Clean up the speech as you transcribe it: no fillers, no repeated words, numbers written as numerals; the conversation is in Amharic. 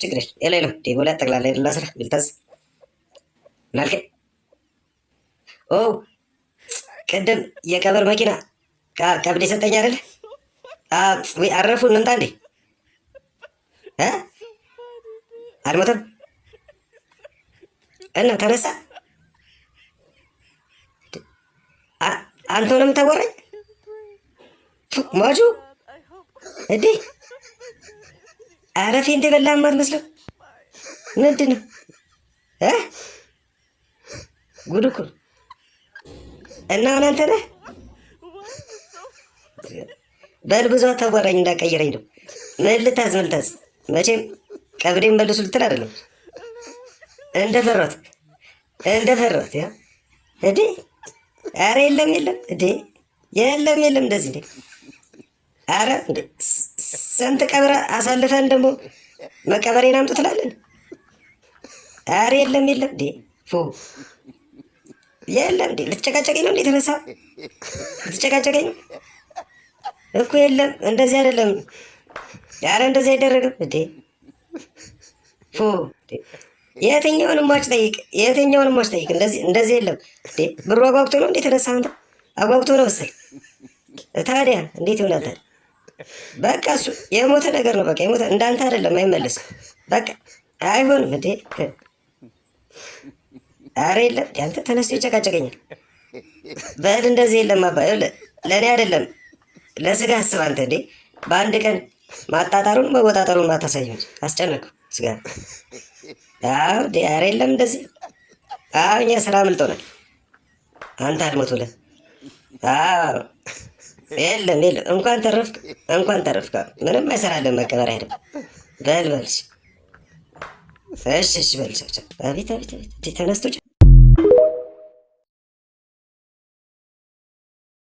ችግር የለም ዴቦላ ጠቅላላ ላስራ ልታዝ ናልከ ኦ ቅድም የቀብር መኪና ቀብድ የሰጠኝ አይደለ? ወይ አረፉ እንምጣ እንዴ? አልሞተም እና ተነሳ። አንተ ነው የምታወራኝ? ሟቹ እንዴ አረፌ እንደ በላህ የማትመስለው ምንድን ነው? ጉድ እኮ እና አሁን አንተ ነህ? በል ብዙ አታዋራኝ እንዳቀየረኝ ነው። ምን ልታዝ መቼም ቀብሬን መልሱ ልትል አይደለም። እንደፈራት ያ እንዴ አረ የለም እንዴ የለም እንደዚህ እንዴ አረ እንዴ ስንት ቀብረ አሳልፈን ደግሞ መቀበሬን አምጡ ትላለን። አረ የለም እንዴ የለም እንዴ ልትጨቃጨቀኝ ነው እንዴ? ተነሳ ልትጨቃጨቀኝ እኮ የለም እንደዚህ አይደለም። ያረ እንደዚህ አይደረግም እንዴ የትኛውንም ሟች ጠይቅ እንደዚህ የለም እንዴ። ብሩ አጓጉቶ ነው እንዴ? ተነሳ አንተ አጓጉቶ ነው መሰል። ታዲያ እንዴት ይሆናል? በቃ እሱ የሞተ ነገር ነው። በቃ የሞተ እንዳንተ አይደለም፣ አይመለስም። በቃ አይሆንም እንዴ። አረ የለም ያንተ ተነስቶ ይጨቃጨቀኛል። በል እንደዚህ የለም አባ ለእኔ አይደለም ለስጋ አስብ አንተ እንዴ። በአንድ ቀን ማጣጣሩን መወጣጠሩን ማታሳየው አስጨነቁ ስጋ። አረ የለም እንደዚህ። እኛ ስራ አምልጦናል። አንተ አልሞቱልህ። የለም እንኳን ተረፍክ። ምንም አይሰራለን መቀበሪያ አይደለም። በል እሺ በል። አቤት ተነስቶ